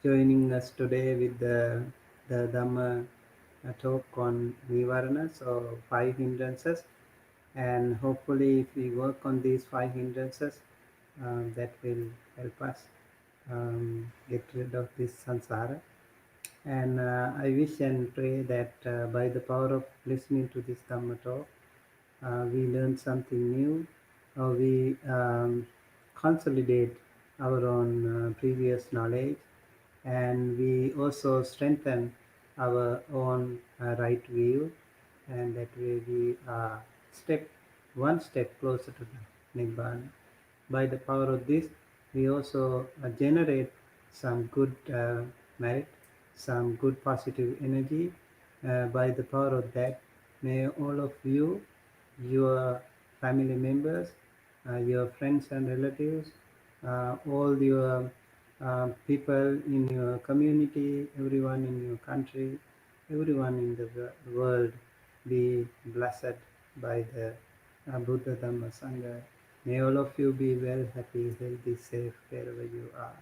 joining us today with the Dhamma talk on Nivarana, so five hindrances. And hopefully, if we work on these five hindrances, that will help us get rid of this samsara. And I wish and pray that by the power of listening to this Dhamma talk, we learn something new, or we consolidate our own previous knowledge, and we also strengthen our own right view, and that way we are one step closer to the Nibbana. By the power of this, we also generate some good merit, some good positive energy. By the power of that, may all of you, your family members, your friends and relatives, all your people in your community, everyone in your country, everyone in the world be blessed by the Buddha Dhamma Sangha. May all of you be well, happy, healthy, safe wherever you are.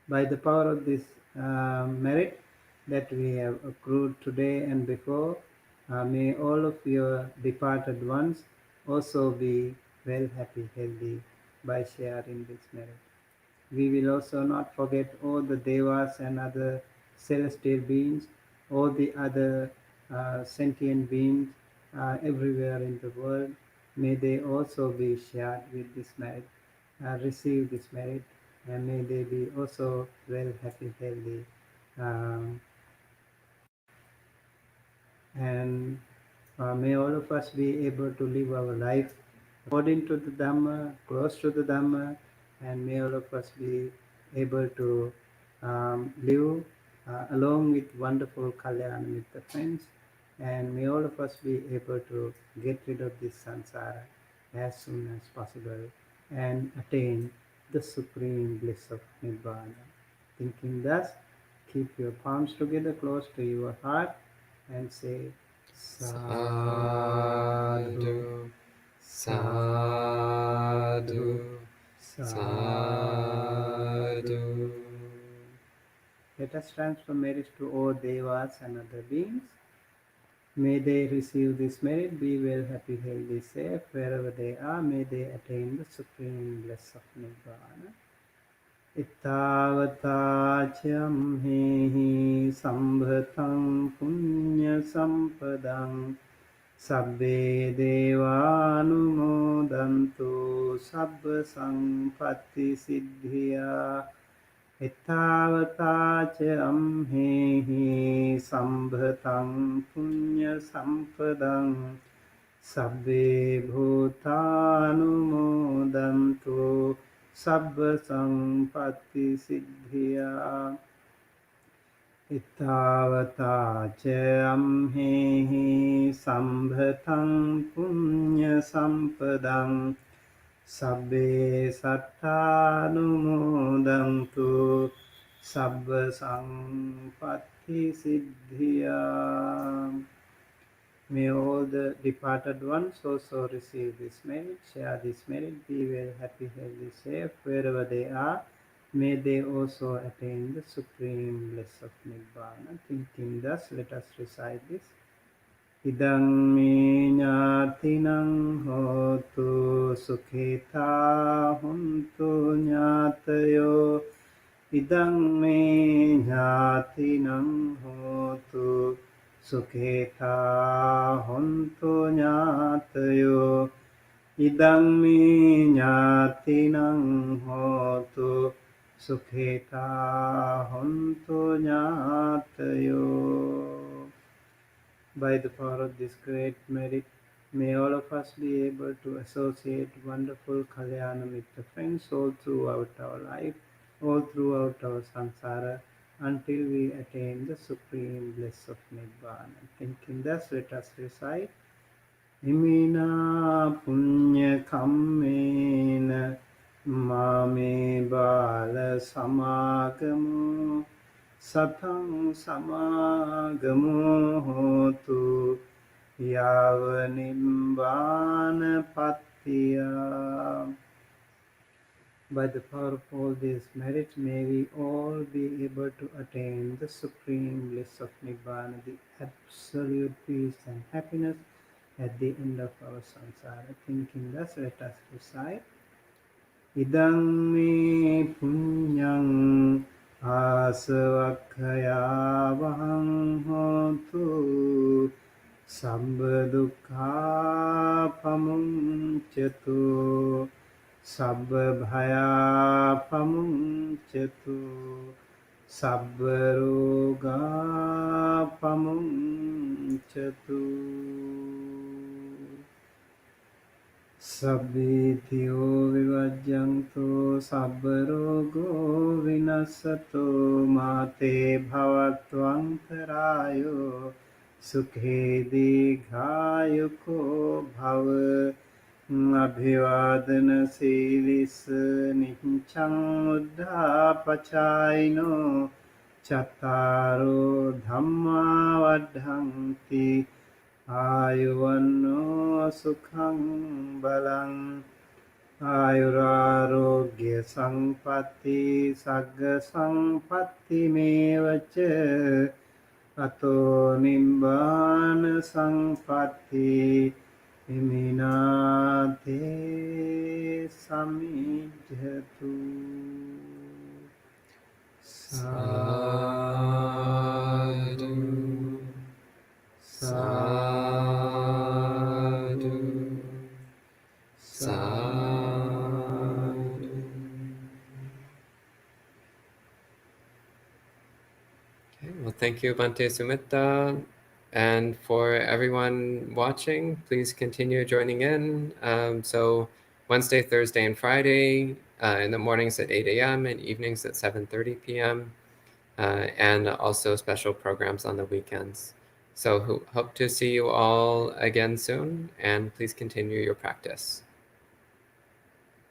By the power of this merit that we have accrued today and before, may all of your departed ones also be well, happy, healthy by sharing this merit. We will also not forget all the devas and other celestial beings, all the other sentient beings everywhere in the world. May they also be shared with this merit, receive this merit, and may they be also well, happy, healthy. Um, and may all of us be able to live our life according to the Dhamma, close to the Dhamma, and may all of us be able to live along with wonderful Kalyana with the friends, and may all of us be able to get rid of this samsara as soon as possible and attain the supreme bliss of Nibbana. Thinking thus, keep your palms together close to your heart and say Sadhu, Sadhu, Sadhu, sadhu. Let us transfer merits to all devas and other beings. May they receive this merit, be well, happy, healthy, safe, wherever they are. May they attain the supreme bliss of Nibbana. Ittavata-cham-hehi sambhatam punya-sampadam sabbe devanumodantu sabba-sampatti-siddhya. Ittavata-cham-hehi sambhatam punya-sampadam sabbe bhutanumodantu sabba sampatti siddhya. Ittavata ca amhehi sambhatam punya sampadam sabbe sattanumodantu sabba sampatti Siddhi Siddhiyam. May all the departed ones also receive this merit, share this merit, be well, happy, healthy, safe, wherever they are. May they also attain the supreme bliss of Nibbana. Thinking thus, let us recite this. Idang me ñātinang hotu sukhita huntu ñātayo. Idang me ñātinang hotu sukhita hontu ñātayo. Idang me ñātinang hotu sukhita hontu ñātayo. By the power of this great merit, may all of us be able to associate wonderful Kalyana Mitra friends all throughout our life, all throughout our samsara, until we attain the supreme bliss of Nibbana. Thinking thus, let us recite. Imina punya kammena mame bala samagamu sathang samagamu hotu yava nibbana pattiya. By the power of all these merits, may we all be able to attain the supreme bliss of Nibbana, the absolute peace and happiness at the end of our samsara. Thinking thus, let us recite. Idang me punyang asavakkaya vahang hotu sabba dukkha pamuncatu sabba bhaya pamuncatu sabba roga pamuncatu. Sabbitiyo vivajjanto sabbarogo vinasato mate bhavatvantarayo sukhe digayuko bhava abhivadana silis nichang uddhapachayino chattaro dhamma vadhanti Ayuvanno sukhang balang ayurarogya sampatti sagga sampatti mevacha ato nibbana sampatti iminate samijjhatu. Sadhu. Sadhu, sadhu. Okay, well, thank you, Bhante Sumitta. And for everyone watching, please continue joining in. So Wednesday, Thursday, and Friday in the mornings at 8 a.m. and evenings at 7:30 p.m. And also special programs on the weekends. So hope to see you all again soon, and please continue your practice.